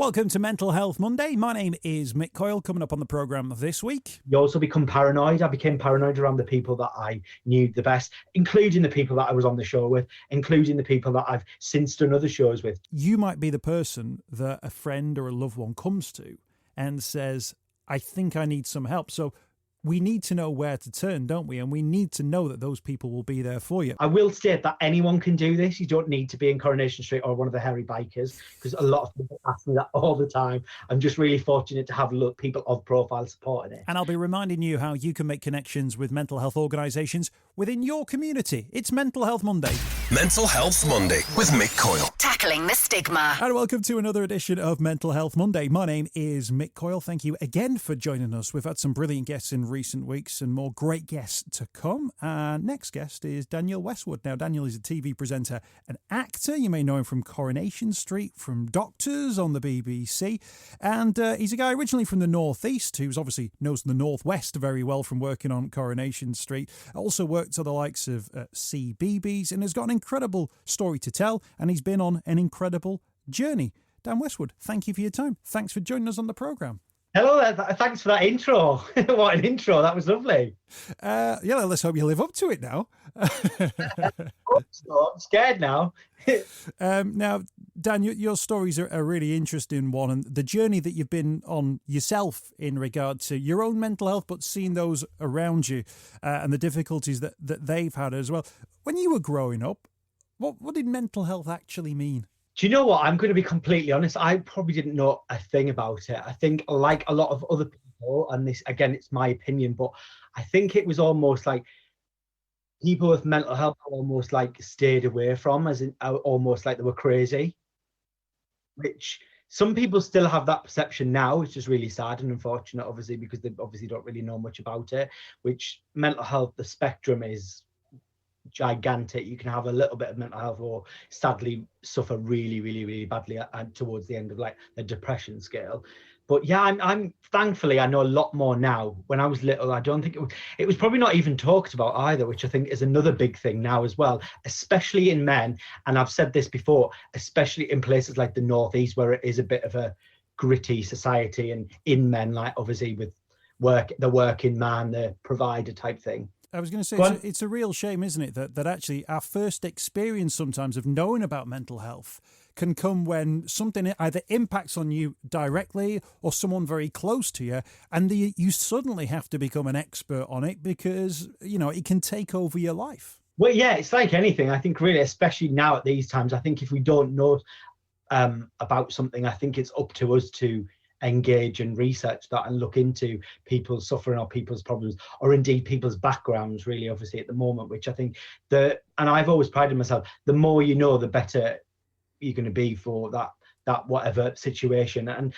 Welcome to Mental Health Monday. My name is Mick Coyle. Coming up on the programme this week. You also become paranoid. I became paranoid around the people that I knew the best, including the people that I was on the show with, including the people that I've since done other shows with. You might be the person that a friend or a loved one comes to and says, I think I need some help. So we need to know where to turn, don't we? And we need to know that those people will be there for you. I will state that anyone can do this. You don't need to be in Coronation Street or one of the hairy bikers, because a lot of people ask me that all the time. I'm just really fortunate to have people of profile supporting it. And I'll be reminding you how you can make connections with mental health organisations within your community. It's Mental Health Monday. Mental Health Monday with Mick Coyle. Tackling the stigma. And welcome to another edition of Mental Health Monday. My name is Mick Coyle. Thank you again for joining us. We've had some brilliant guests in recent weeks and more great guests to come. Our next guest is Daniel Westwood. Now, Daniel is a TV presenter and actor. You may know him from Coronation Street, from Doctors on the BBC. And he's a guy originally from the Northeast who's obviously knows the Northwest very well from working on Coronation Street. Also worked to the likes of CBeebies and has got an incredible story to tell. And he's been on an incredible journey. Dan Westwood, thank you for your time. Thanks for joining us on the programme. Hello there. Thanks for that intro. What an intro. That was lovely. Let's hope you live up to it now. I'm scared now. Now, Dan, your stories are a really interesting one, and the journey that you've been on yourself in regard to your own mental health, but seeing those around you and the difficulties that they've had as well. When you were growing up, what did mental health actually mean? Do you know what? I'm going to be completely honest. I probably didn't know a thing about it. I think, like a lot of other people, and this, again, it's my opinion, but I think it was almost like people with mental health almost like stayed away from, as in almost like they were crazy, which some people still have that perception now, which is really sad and unfortunate, obviously, because they obviously don't really know much about it, which mental health, the spectrum is gigantic. You can have a little bit of mental health or sadly suffer really, really, really badly towards the end of like the depression scale. But yeah, I'm thankfully I know a lot more now. When I was little, I don't think it was probably not even talked about either, which I think is another big thing now as well, especially in men. And I've said this before, especially in places like the Northeast, where it is a bit of a gritty society, and in men, like obviously with the working man, the provider type thing. I was going to say, it's a real shame, isn't it, that actually our first experience sometimes of knowing about mental health can come when something either impacts on you directly or someone very close to you, and you suddenly have to become an expert on it because, you know, it can take over your life. Well, yeah, it's like anything. I think really, especially now at these times, I think if we don't know about something, I think it's up to us to engage and research that and look into people's suffering or people's problems, or indeed people's backgrounds, really, obviously at the moment, which I think and I've always prided myself, the more you know, the better you're going to be for that whatever situation. And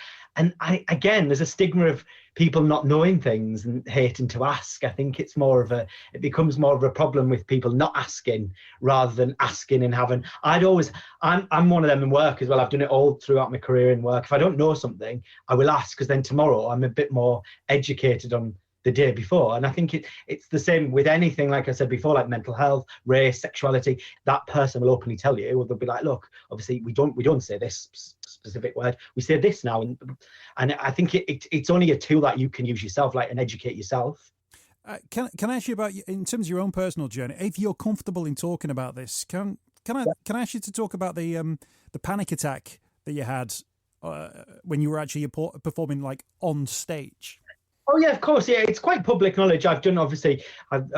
again, there's a stigma of people not knowing things and hating to ask. I think it becomes more of a problem with people not asking rather than asking and having. I'm one of them in work as well. I've done it all throughout my career in work. If I don't know something, I will ask, because then tomorrow I'm a bit more educated on the day before. And I think it's the same with anything, like I said before, like mental health, race, sexuality. That person will openly tell you, or they'll be like, look, obviously we don't say this specific word, we say this now. And I think it's only a tool that you can use yourself, like, and educate yourself. Can I ask you about, in terms of your own personal journey, if you're comfortable in talking about this, can I ask you to talk about the panic attack that you had when you were actually performing like on stage? Oh yeah, of course. Yeah, it's quite public knowledge. I've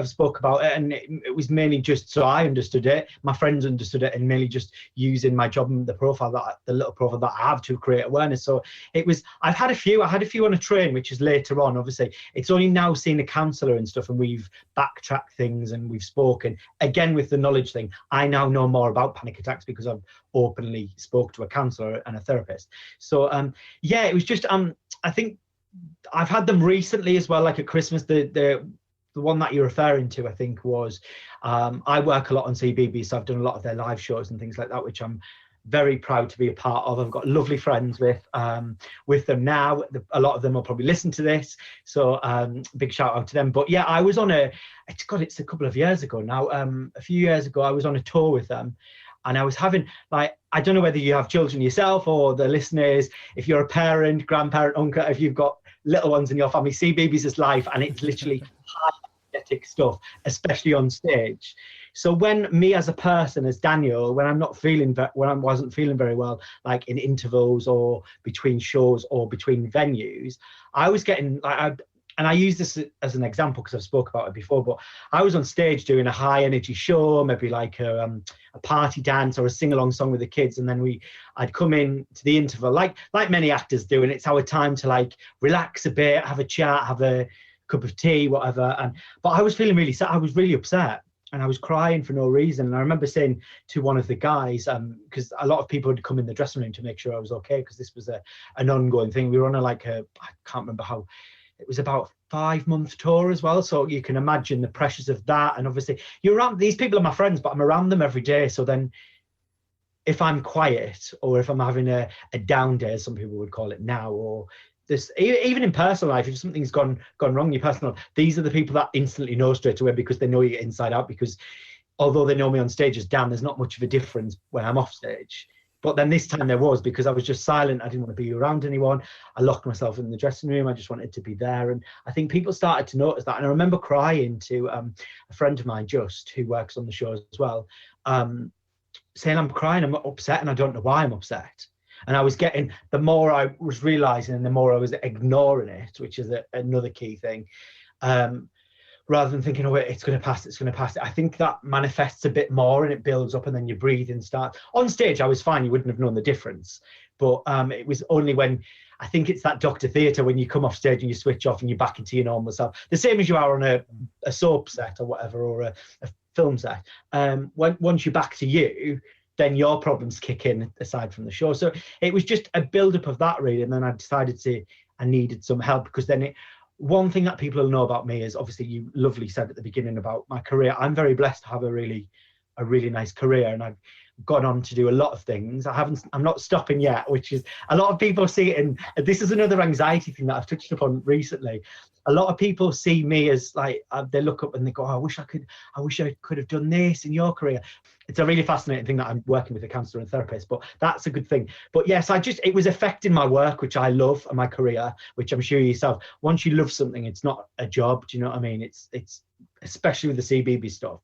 spoke about it, and it was mainly just so I understood it, my friends understood it, and mainly just using my job and the little profile that I have to create awareness. So it was. I had a few on a train, which is later on. Obviously, it's only now seeing a counsellor and stuff, and we've backtracked things and we've spoken again with the knowledge thing. I now know more about panic attacks because I've openly spoke to a counsellor and a therapist. So yeah, it was just I think I've had them recently as well, like at Christmas. The one that you're referring to, I think, was I work a lot on CBeebies, so I've done a lot of their live shows and things like that, which I'm very proud to be a part of. I've got lovely friends with them now. A lot of them will probably listen to this, so big shout out to them. But yeah, I was on it's a couple of years ago now. A few years ago, I was on a tour with them, And I was having, like, I don't know whether you have children yourself or the listeners, if you're a parent, grandparent, uncle, if you've got little ones in your family, CBeebies is life, and it's literally high energetic stuff, especially on stage. So when me as a person, as Daniel, when I wasn't feeling very well, like in intervals or between shows or between venues, I was getting like, and I use this as an example because I've spoke about it before, but I was on stage doing a high energy show, maybe like a party dance or a sing along song with the kids, and then I'd come in to the interval, like many actors do, and it's our time to like relax a bit, have a chat, have a cup of tea, whatever. But I was feeling really sad. I was really upset, and I was crying for no reason. And I remember saying to one of the guys, because a lot of people would come in the dressing room to make sure I was okay, because this was an ongoing thing. We were on I can't remember how. It was about a 5-month tour as well. So you can imagine the pressures of that. And obviously you're around, these people are my friends, but I'm around them every day. So then if I'm quiet, or if I'm having a down day, as some people would call it now, or this, even in personal life, if something's gone wrong in your personal life, these are the people that instantly know straight away, because they know you inside out. Because although they know me on stage as Dan, there's not much of a difference when I'm off stage. But then this time there was, because I was just silent. I didn't want to be around anyone. I locked myself in the dressing room. I just wanted to be there. And I think people started to notice that. And I remember crying to a friend of mine, Just, who works on the show as well, saying, I'm crying, I'm upset, and I don't know why I'm upset. And I was getting, the more I was realising and the more I was ignoring it, which is another key thing, rather than thinking, oh, it's going to pass. I think that manifests a bit more, and it builds up, and then your breathing starts. On stage, I was fine. You wouldn't have known the difference. But it was only when, I think it's that Doctor Theatre, when you come off stage and you switch off and you're back into your normal self, the same as you are on a soap set or whatever, or a film set. Once you're back to you, then your problems kick in, aside from the show. So it was just a build-up of that, really. And then I decided I needed some help, because then one thing that people will know about me is, obviously you lovely said at the beginning about my career. I'm very blessed to have a really nice career, and I've gone on to do a lot of things. I'm not stopping yet, which is, a lot of people see it, and this is another anxiety thing that I've touched upon recently. A lot of people see me as like, they look up and they go, oh, I wish I could have done this in your career. It's a really fascinating thing that I'm working with a counsellor and therapist, but that's a good thing. But yes, it was affecting my work, which I love, and my career, which I'm sure yourself, once you love something, it's not a job. Do you know what I mean? It's especially with the CBeebies stuff.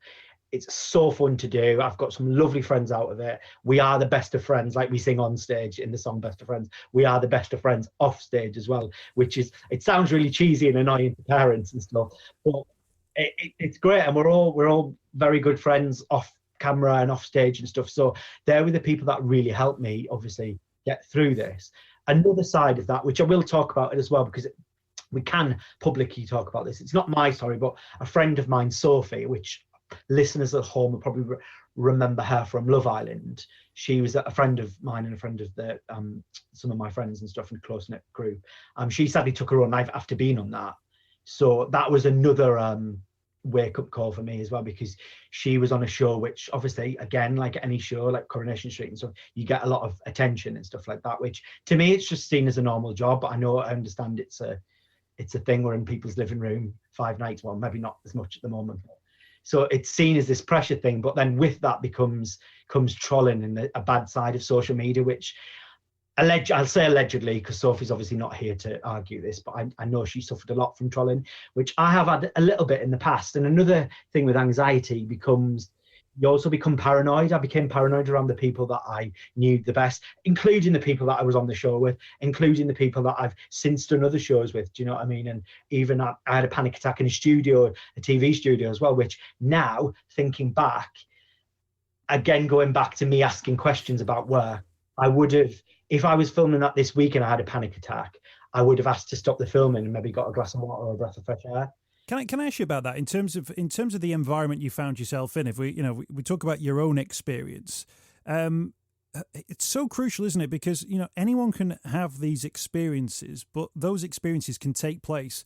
It's so fun to do. I've got some lovely friends out of it. We are the best of friends, like we sing on stage in the song Best of Friends. We are the best of friends off stage as well, which is, it sounds really cheesy and annoying to parents and stuff, but it's great. And we're all very good friends off camera and off stage and stuff. So they're with the people that really helped me, obviously, get through this. Another side of that, which I will talk about it as well, because we can publicly talk about this. It's not my story, but a friend of mine, Sophie, which listeners at home will probably remember her from Love Island. She was a friend of mine and a friend of the some of my friends and stuff in a close-knit group. She sadly took her own life after being on that. So that was another wake-up call for me as well, because she was on a show which, obviously, again, like any show, like Coronation Street and stuff, you get a lot of attention and stuff like that, which to me, it's just seen as a normal job. But I understand it's a thing. We're in people's living room 5 nights, well, maybe not as much at the moment. So it's seen as this pressure thing, but then with that comes trolling and a bad side of social media, which I'll say allegedly, because Sophie's obviously not here to argue this, but I know she suffered a lot from trolling, which I have had a little bit in the past. And another thing with anxiety becomes, you also become paranoid. I became paranoid around the people that I knew the best, including the people that I was on the show with, including the people that I've since done other shows with. Do you know what I mean? And even I had a panic attack in a studio, a TV studio as well, which now, thinking back, again, going back to me asking questions about work, I would have, if I was filming that this week and I had a panic attack, I would have asked to stop the filming and maybe got a glass of water or a breath of fresh air. Can I ask you about that in terms of the environment you found yourself in? If we talk about your own experience, it's so crucial, isn't it? Because anyone can have these experiences, but those experiences can take place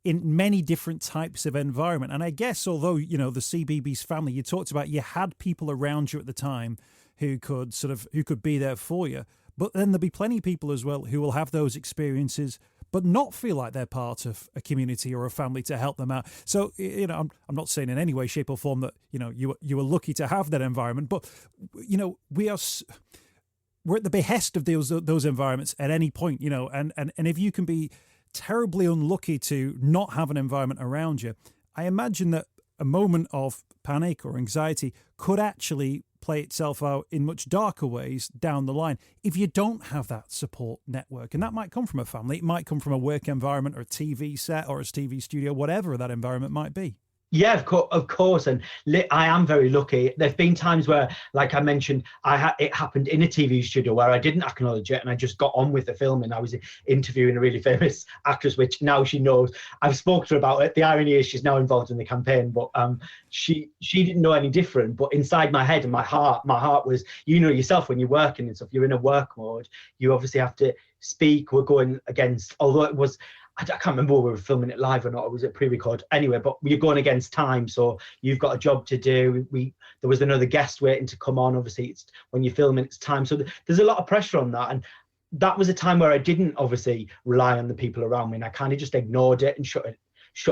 in many different types of environment. And I guess, although the CBeebies family, you talked about, you had people around you at the time who could be there for you, but then there'll be plenty of people as well who will have those experiences, but not feel like they're part of a community or a family to help them out. So, you know, I'm not saying in any way, shape or form that, you know, you were lucky to have that environment, but, you know, we're at the behest of those environments at any point, you know, and if you can be terribly unlucky to not have an environment around you, I imagine that a moment of panic or anxiety could actually play itself out in much darker ways down the line if you don't have that support network. And that might come from a family, it might come from a work environment or a TV set or a TV studio, whatever that environment might be. Yeah, of course. And I am very lucky. There've been times where, like I mentioned, it happened in a TV studio where I didn't acknowledge it and I just got on with the filming. I was interviewing a really famous actress, which now she knows. I've spoken to her about it. The irony is she's now involved in the campaign, but she didn't know any different. But inside my head and my heart was, you know yourself when you're working and stuff, you're in a work mode. You obviously have to speak. We're going against, although it was, I can't remember whether we were filming it live or not, or was it pre-record? Anyway, but you're going against time, so you've got a job to do. There was another guest waiting to come on. Obviously, it's when you're filming, it's time. So there's a lot of pressure on that. And that was a time where I didn't obviously rely on the people around me, and I kind of just ignored it and shut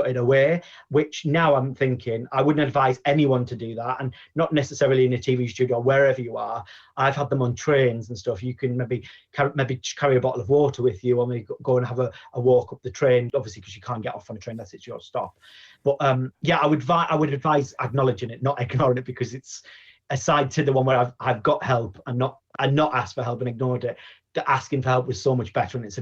it away, which now I'm thinking I wouldn't advise anyone to do that, and not necessarily in a TV studio or wherever you are. I've had them on trains and stuff. You can maybe carry a bottle of water with you, or maybe go and have a walk up the train, obviously, because you can't get off on a train unless it's your stop. But yeah, I would advise acknowledging it, not ignoring it, because it's aside to the one where I've got help and not asked for help and ignored it. The asking for help was so much better, and it's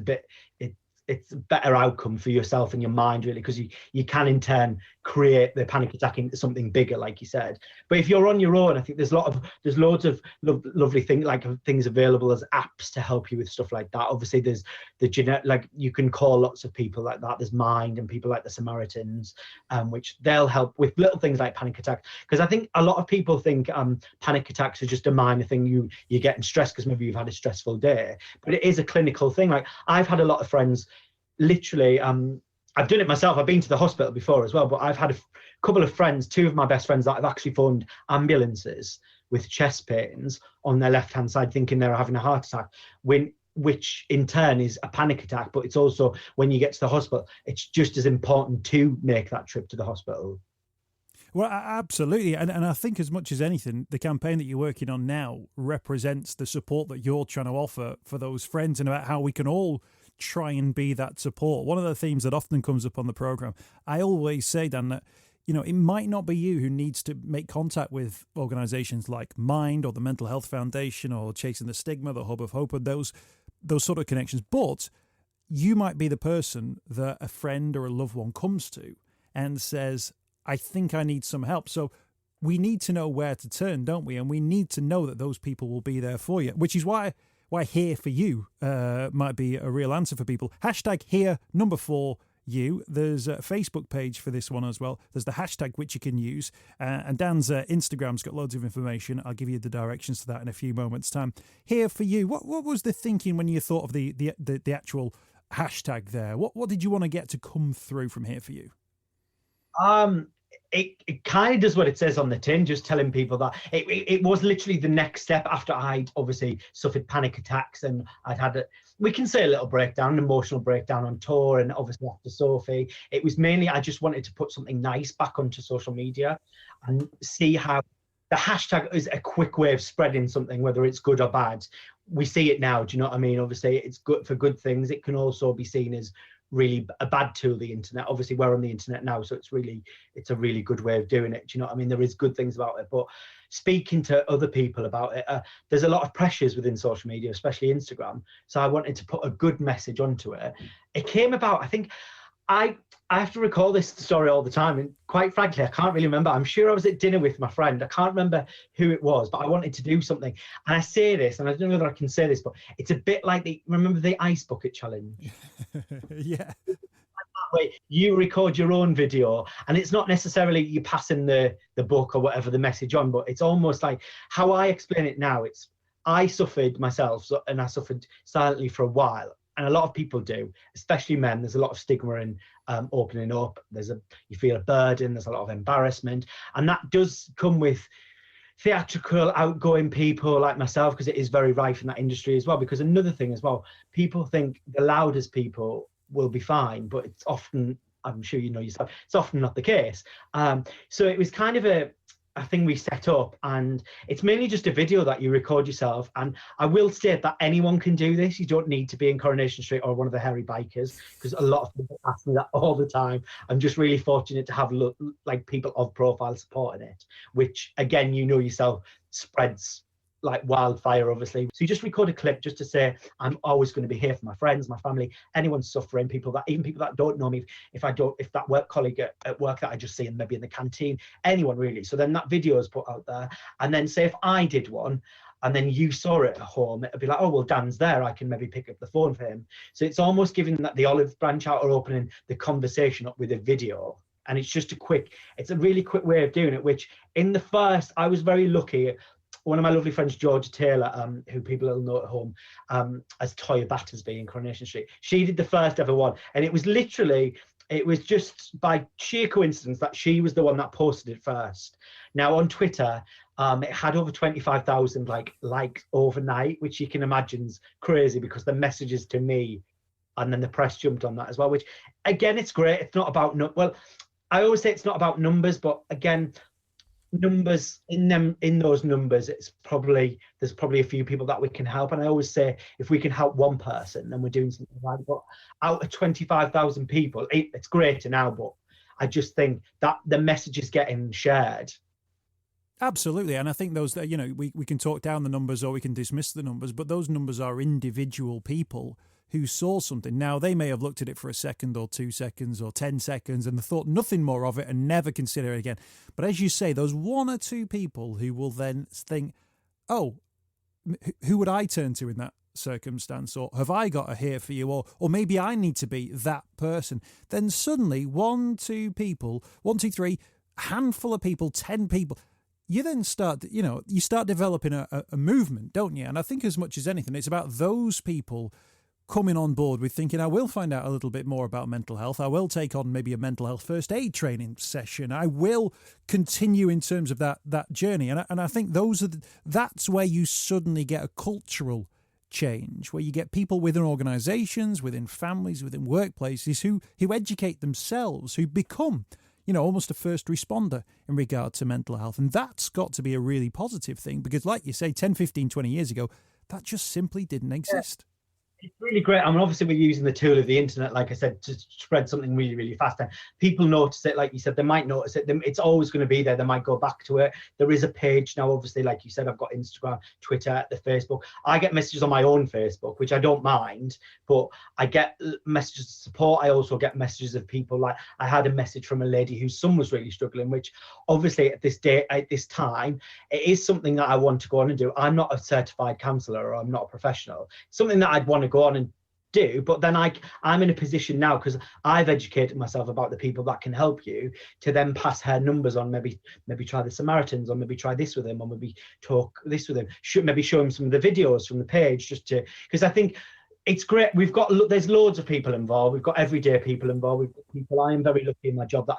a better outcome for yourself and your mind, really, because you can in turn create the panic attack into something bigger, like you said. But if you're on your own, I think there's loads of lovely things, like things available as apps to help you with stuff like that. Obviously, there's like you can call lots of people like that. There's Mind and people like the Samaritans, which they'll help with little things like panic attacks. Because I think a lot of people think panic attacks are just a minor thing. You're getting stressed because maybe you've had a stressful day, but it is a clinical thing. Like I've had a lot of friends. Literally, I've done it myself. I've been to the hospital before as well, but I've had a couple of friends, two of my best friends, that have actually phoned ambulances with chest pains on their left-hand side, thinking they're having a heart attack, which in turn is a panic attack. But it's also, when you get to the hospital, it's just as important to make that trip to the hospital. Well, absolutely. And I think as much as anything, the campaign that you're working on now represents the support that you're trying to offer for those friends, and about how we can all try and be that support. One of the themes that often comes up on the programme, I always say, Dan, that, you know, it might not be you who needs to make contact with organisations like Mind or the Mental Health Foundation or Chasing the Stigma, the Hub of Hope, and those sort of connections, but you might be the person that a friend or a loved one comes to and says, I think I need some help. So we need to know where to turn, don't we? And we need to know that those people will be there for you, which is why Here For You might be a real answer for people. Hashtag Here 4 You. There's a Facebook page for this one as well. There's the hashtag which you can use. And Dan's Instagram's got loads of information. I'll give you the directions to that in a few moments' time. Here For You. What was the thinking when you thought of the actual hashtag there? What did you want to get to come through from Here For You? It kind of does what it says on the tin, just telling people that it was literally the next step after I'd obviously suffered panic attacks, and I'd had we can say a little breakdown, an emotional breakdown on tour, and obviously after Sophie. It was mainly I just wanted to put something nice back onto social media and see how the hashtag is a quick way of spreading something, whether it's good or bad. We see it now, do you know what I mean? Obviously, it's good for good things. It can also be seen as really a bad tool, the internet. Obviously, we're on the internet now, so it's a really good way of doing it. Do you know what I mean? There is good things about it, but speaking to other people about it, there's a lot of pressures within social media, especially Instagram. So I wanted to put a good message onto it. It came about, I think, I have to recall this story all the time, and quite frankly, I can't really remember. I'm sure I was at dinner with my friend. I can't remember who it was, but I wanted to do something. And I say this, and I don't know whether I can say this, but it's a bit like remember the ice bucket challenge? Yeah. Way you record your own video, and it's not necessarily you passing the book or whatever the message on, but it's almost like how I explain it now. It's I suffered myself, and I suffered silently for a while. And a lot of people do, especially men. There's a lot of stigma in opening up. You feel a burden. There's a lot of embarrassment, and that does come with theatrical, outgoing people like myself, because it is very rife in that industry as well. Because another thing as well, people think the loudest people will be fine, but it's often, I'm sure you know yourself, it's often not the case. So it was kind of a thing we set up, and it's mainly just a video that you record yourself. And I will state that anyone can do this. You don't need to be in Coronation Street or one of the hairy bikers, because a lot of people ask me that all the time. I'm just really fortunate to have like people of profile supporting it, which again, you know yourself, spreads like wildfire, obviously. So you just record a clip just to say, I'm always going to be here for my friends, my family, anyone suffering, even people that don't know me, if that work colleague at work that I just see, and maybe in the canteen, anyone really. So then that video is put out there, and then say if I did one and then you saw it at home, it'd be like, oh well, Dan's there, I can maybe pick up the phone for him. So it's almost giving that the olive branch out, or opening the conversation up with a video. And it's just it's a really quick way of doing it, which in the first, I was very lucky. One of my lovely friends, Georgia Taylor, who people will know at home as Toya Battersby in Coronation Street, she did the first ever one. And it was just by sheer coincidence that she was the one that posted it first. Now on Twitter, it had over 25,000 likes overnight, which you can imagine's crazy, because the messages to me, and then the press jumped on that as well, which again, it's great. It's not about, I always say it's not about numbers, but again, numbers in those numbers, there's probably a few people that we can help. And I always say, if we can help one person, then we're doing something right. But out of 25,000 people, it's greater now, but I just think that the message is getting shared. Absolutely. And I think those, we can talk down the numbers or we can dismiss the numbers, but those numbers are individual people who saw something. Now, they may have looked at it for a second or 2 seconds or 10 seconds and thought nothing more of it and never consider it again. But as you say, those one or two people who will then think, oh, who would I turn to in that circumstance? Or have I got a here for you? Or maybe I need to be that person. Then suddenly 1, 2 people, 1, 2, 3, handful of people, 10 people, you then start, you start developing a movement, don't you? And I think as much as anything, it's about those people coming on board with thinking, I will find out a little bit more about mental health. I will take on maybe a mental health first aid training session. I will continue in terms of that journey. And I think that's where you suddenly get a cultural change, where you get people within organisations, within families, within workplaces who educate themselves, who become, almost a first responder in regard to mental health. And that's got to be a really positive thing, because like you say, 10, 15, 20 years ago, that just simply didn't exist. Yeah. It's really great. I mean, obviously we're using the tool of the internet, like I said, to spread something really, really fast. And people notice it, like you said, they might notice it. It's always going to be there. They might go back to it. There is a page now, obviously, like you said, I've got Instagram, Twitter, the Facebook. I get messages on my own Facebook, which I don't mind, but I get messages of support. I also get messages of people. Like I had a message from a lady whose son was really struggling, which obviously at this time, it is something that I want to go on and do. I'm not a certified counsellor, or I'm not a professional. It's something that I'd want to go on and do, but then I'm in a position now, because I've educated myself about the people that can help you, to then pass her numbers on. Maybe try the Samaritans, or maybe try this with him, or maybe talk this with him. Maybe show him some of the videos from the page, because I think it's great. There's loads of people involved. We've got everyday people involved. We've got people. I am very lucky in my job that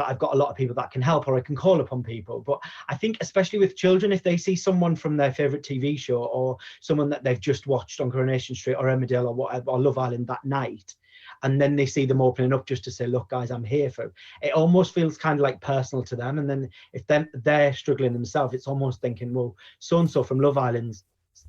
I've got a lot of people that can help, or I can call upon people. But I think especially with children, if they see someone from their favourite TV show, or someone that they've just watched on Coronation Street or Emmerdale or whatever, or Love Island that night, and then they see them opening up just to say, look guys, I'm here for it, almost feels kind of like personal to them. And then if they're struggling themselves, it's almost thinking, well, so-and-so from Love Island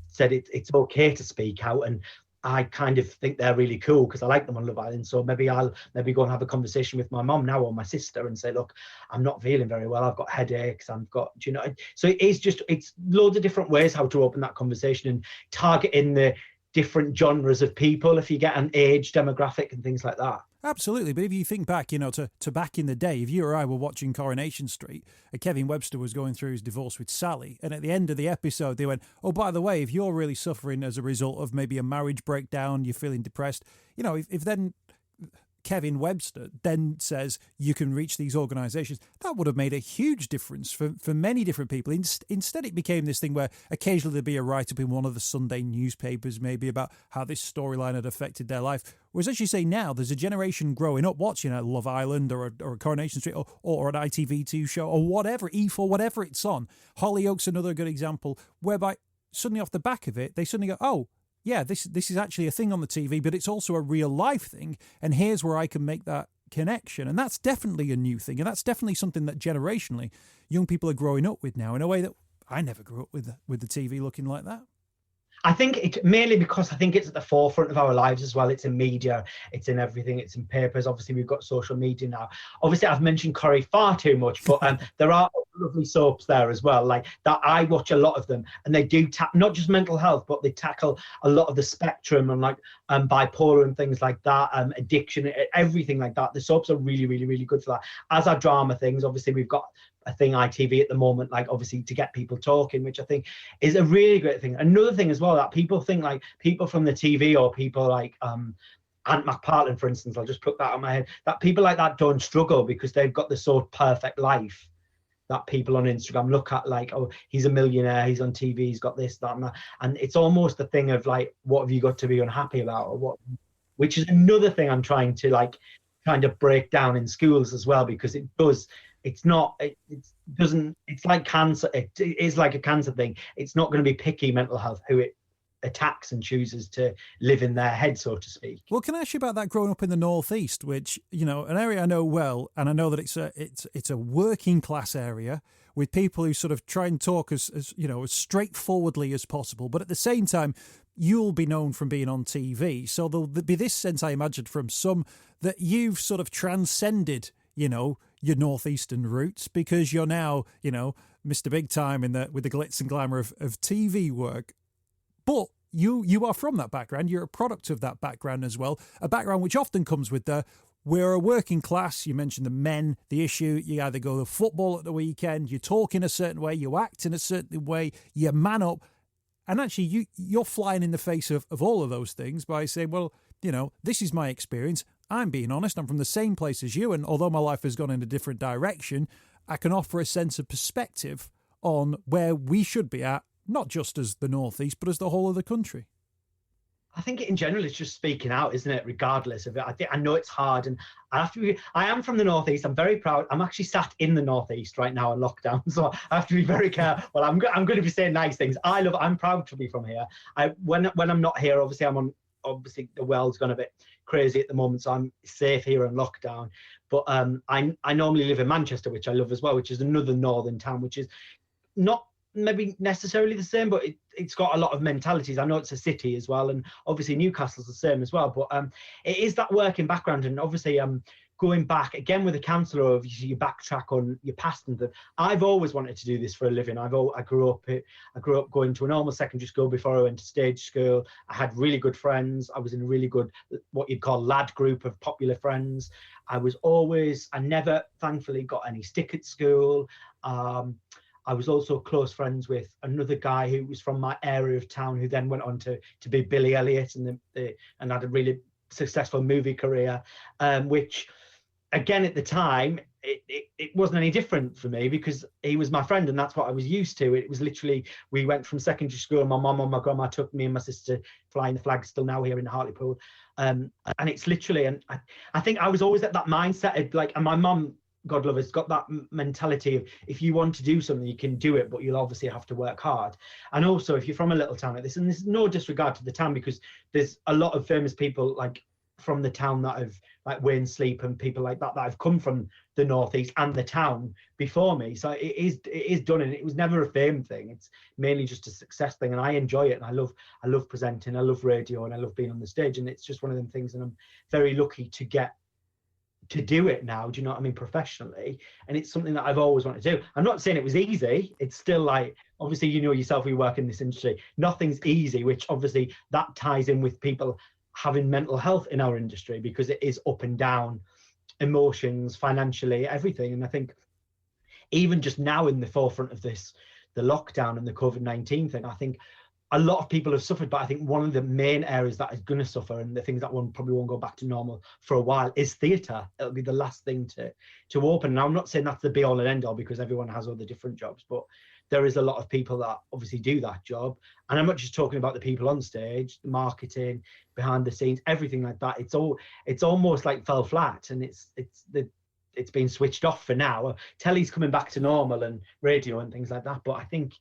said it's okay to speak out, and I kind of think they're really cool because I like them on Love Island. So maybe I'll go and have a conversation with my mom now, or my sister, and say, look, I'm not feeling very well. I've got headaches. So it's loads of different ways how to open that conversation, and targeting the different genres of people, if you get an age demographic and things like that. Absolutely. But if you think back, to back in the day, if you or I were watching Coronation Street, Kevin Webster was going through his divorce with Sally, and at the end of the episode, they went, oh, by the way, if you're really suffering as a result of maybe a marriage breakdown, you're feeling depressed, if then Kevin Webster then says you can reach these organisations, that would have made a huge difference for many different people. Instead, it became this thing where occasionally there'd be a write-up in one of the Sunday newspapers maybe about how this storyline had affected their life. Whereas, as you say, now there's a generation growing up watching a Love Island or a Coronation Street or an ITV2 show or whatever, E4, whatever it's on. Hollyoaks, another good example, whereby suddenly off the back of it, they suddenly go, oh, yeah, this is actually a thing on the TV, but it's also a real life thing. And here's where I can make that connection. And that's definitely a new thing. And that's definitely something that generationally young people are growing up with now in a way that I never grew up with the TV looking like that. I think it mainly because I think it's at the forefront of our lives as well. It's in media, it's in everything, it's in papers. Obviously, we've got social media now. Obviously, I've mentioned Corrie far too much, but there are lovely soaps there as well. Like that, I watch a lot of them, and they do not just mental health, but they tackle a lot of the spectrum and like bipolar and things like that, addiction, everything like that. The soaps are really, really, really good for that. As are drama things. Obviously, we've got a thing ITV at the moment, like obviously to get people talking, which I think is a really great thing. Another thing as well that people think, like people from the TV or people like Ant McPartlin, for instance, I'll just put that on my head, that people like that don't struggle because they've got the so perfect life that people on Instagram look at, like, oh, he's a millionaire, he's on TV, he's got this, that, and that. And it's almost a thing of like, what have you got to be unhappy about, or what? Which is another thing I'm trying to like kind of break down in schools as well, because it does. It's not, it doesn't, it's like cancer. It is like a cancer thing. It's not going to be picky mental health who it attacks and chooses to live in their head, so to speak. Well, can I ask you about that growing up in the Northeast, which, you know, an area I know well, and I know that it's a working class area with people who sort of try and talk as you know, as straightforwardly as possible. But at the same time, you'll be known from being on TV. So there'll be this sense, I imagine, from some that you've sort of transcended, you know, your northeastern roots, because you're now, you know, Mr. Big Time with the glitz and glamour of TV work. But you are from that background. You're a product of that background as well. A background which often comes with we're a working class. You mentioned the men, the issue. You either go to football at the weekend, you talk in a certain way, you act in a certain way, you man up. And actually, you're flying in the face of all of those things by saying, well, you know, this is my experience. I'm being honest. I'm from the same place as you. And although my life has gone in a different direction, I can offer a sense of perspective on where we should be at, not just as the Northeast, but as the whole of the country. I think in general, it's just speaking out, isn't it? Regardless of it. I know it's hard, and I am from the Northeast. I'm very proud. I'm actually sat in the Northeast right now in lockdown, so I have to be very careful. Well, I'm going to be saying nice things. I'm proud to be from here. When I'm not here, obviously obviously the world's gone a bit crazy at the moment, so I'm safe here in lockdown. But I normally live in Manchester, which I love as well, which is another northern town, which is not maybe necessarily the same, but it's got a lot of mentalities. I know it's a city as well, and obviously Newcastle's the same as well, but it is that working background. And obviously going back again with the counsellor, obviously you backtrack on your past and I've always wanted to do this for a living. I grew up going to a normal secondary school before I went to stage school. I had really good friends. I was in a really good, what you'd call lad group of popular friends. I never thankfully got any stick at school. I was also close friends with another guy who was from my area of town, who then went on to be Billy Elliot and had a really successful movie career, which again at the time it wasn't any different for me because he was my friend and that's what I was used to. It was literally, we went from secondary school, my mum and my grandma took me and my sister flying the flag, still now here in Hartlepool, and it's literally, and I think I was always at that mindset of like, and my mum, God love her, has got that mentality of if you want to do something, you can do it, but you'll obviously have to work hard. And also, if you're from a little town like this, and there's no disregard to the town, because there's a lot of famous people like from the town that have, like Wayne Sleep and people like that have come from the Northeast and the town before me. So it is done, and it was never a fame thing. It's mainly just a success thing, and I enjoy it. And I love presenting, I love radio, and I love being on the stage. And it's just one of them things, and I'm very lucky to get to do it now, do you know what I mean, professionally. And it's something that I've always wanted to do. I'm not saying it was easy. It's still like, obviously, you know yourself, we work in this industry, nothing's easy, which obviously that ties in with people having mental health in our industry, because it is up and down, emotions, financially, everything. And I think even just now in the forefront of this, the lockdown and the COVID-19 thing, I think a lot of people have suffered, but I think one of the main areas that is going to suffer, and the things that probably won't go back to normal for a while, is theatre. It'll be the last thing to open. Now, I'm not saying that's the be all and end all, because everyone has other different jobs, but there is a lot of people that obviously do that job. And I'm not just talking about the people on stage, the marketing, behind the scenes, everything like that. It's almost like fell flat, and it's been switched off for now. Telly's coming back to normal, and radio and things like that. But I think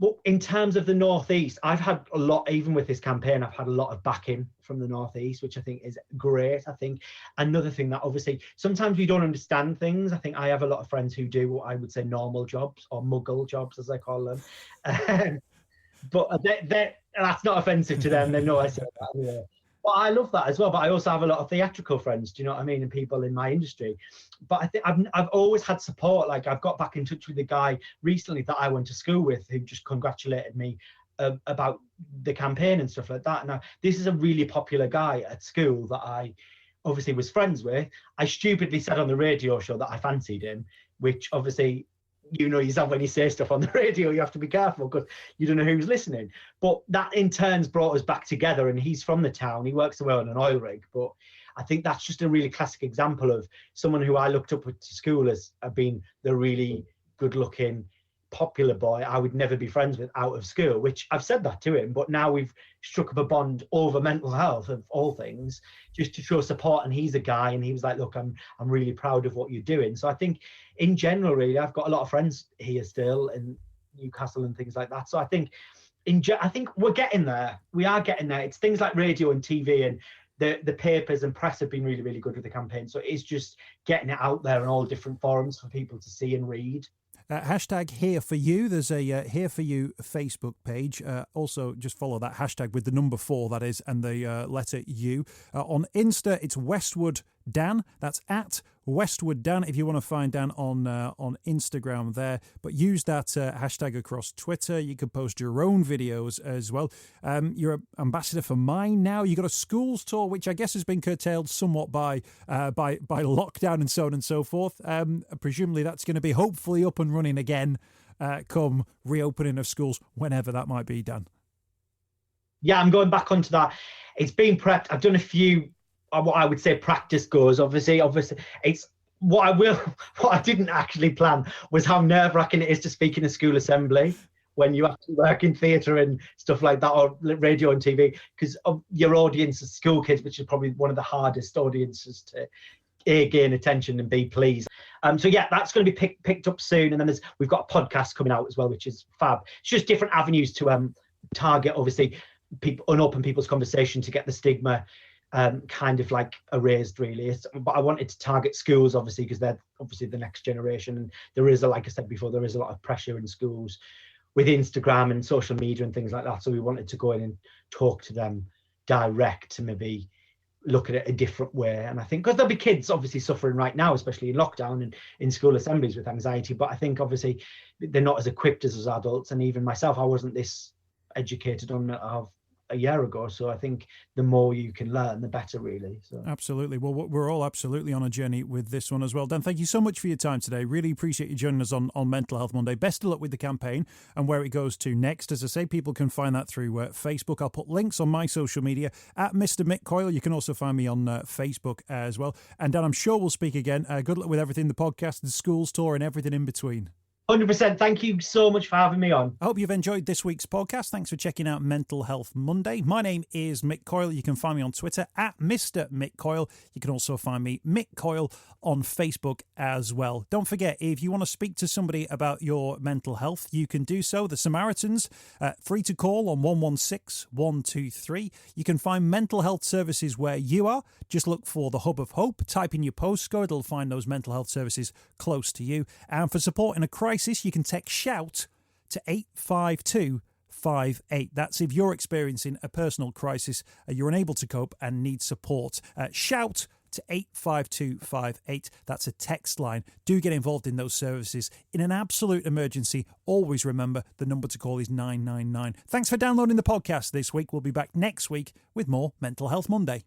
But in terms of the Northeast, I've had a lot, even with this campaign, I've had a lot of backing from the Northeast, which I think is great. I think another thing that obviously sometimes we don't understand things. I think I have a lot of friends who do what I would say normal jobs or muggle jobs, as I call them. But that's not offensive to them. They know I say that anyway. But I love that as well. But I also have a lot of theatrical friends, do you know what I mean? And people in my industry. But I think I've always had support. Like I've got back in touch with the guy recently that I went to school with who just congratulated me about the campaign and stuff like that. Now, this is a really popular guy at school that I obviously was friends with. I stupidly said on the radio show that I fancied him, which obviously, you know yourself, when you say stuff on the radio, you have to be careful because you don't know who's listening. But that in turns brought us back together, and he's from the town. He works away on an oil rig. But I think that's just a really classic example of someone who I looked up to school as being the really good-looking, popular boy I would never be friends with out of school, which I've said that to him. But now we've struck up a bond over mental health, of all things, just to show support. And he's a guy, and he was like, look, I'm really proud of what you're doing. So I think in general, really, I've got a lot of friends here still in Newcastle and things like that. So I think I think we're getting there. We are getting there. It's things like radio and TV and the papers and press have been really, really good with the campaign. So it's just getting it out there in all different forums for people to see and read. Hashtag Here For You. There's a Here For You Facebook page. Also, just follow that hashtag with the number 4, that is, and the letter U. On Insta, it's Westwood Dan. That's at Westwood Dan if you want to find Dan on Instagram there. But use that hashtag across Twitter. You can post your own videos as well. You're an ambassador for Mine now. You got a schools tour, which I guess has been curtailed somewhat by lockdown and so on and so forth. Presumably that's going to be hopefully up and running again come reopening of schools, whenever that might be, Dan. Yeah, I'm going back onto that. It's been prepped. I've done a few, what I would say practice goes. Obviously, it's what I didn't actually plan was how nerve-wracking it is to speak in a school assembly when you actually work in theatre and stuff like that, or radio and TV, because your audience is school kids, which is probably one of the hardest audiences to A, gain attention, and B, please. So yeah, that's going to be picked up soon. And then we've got a podcast coming out as well, which is fab. It's just different avenues to target, obviously, people, unopen people's conversation to get the stigma kind of like erased, really. But I wanted to target schools, obviously, because they're obviously the next generation. And there is, like I said before, there is a lot of pressure in schools with Instagram and social media and things like that. So we wanted to go in and talk to them direct to maybe look at it a different way. And I think because there'll be kids obviously suffering right now, especially in lockdown and in school assemblies with anxiety. But I think obviously they're not as equipped as adults. And even myself, I wasn't this educated on a year ago. So I think the more you can learn, the better, really. So absolutely. Well, we're all absolutely on a journey with this one as well. Dan, thank you so much for your time today. Really appreciate you joining us on Mental Health Monday. Best of luck with the campaign and where it goes to next. As I say, people can find that through Facebook. I'll put links on my social media at Mr. Mick Coyle. You can also find me on Facebook as well. And Dan, I'm sure we'll speak again. Good luck with everything, the podcast, the schools tour, and everything in between. 100%. Thank you so much for having me on. I hope you've enjoyed this week's podcast. Thanks for checking out Mental Health Monday. My name is Mick Coyle. You can find me on Twitter at Mr. Mick Coyle. You can also find me, Mick Coyle, on Facebook as well. Don't forget, if you want to speak to somebody about your mental health, you can do so. The Samaritans, free to call on 116 123. You can find mental health services where you are. Just look for the Hub of Hope. Type in your postcode. It'll find those mental health services close to you. And for support in a crisis, you can text SHOUT to 85258. That's if you're experiencing a personal crisis, you're unable to cope and need support. SHOUT to 85258. That's a text line. Do get involved in those services. In an absolute emergency, always remember the number to call is 999. Thanks for downloading the podcast this week. We'll be back next week with more Mental Health Monday.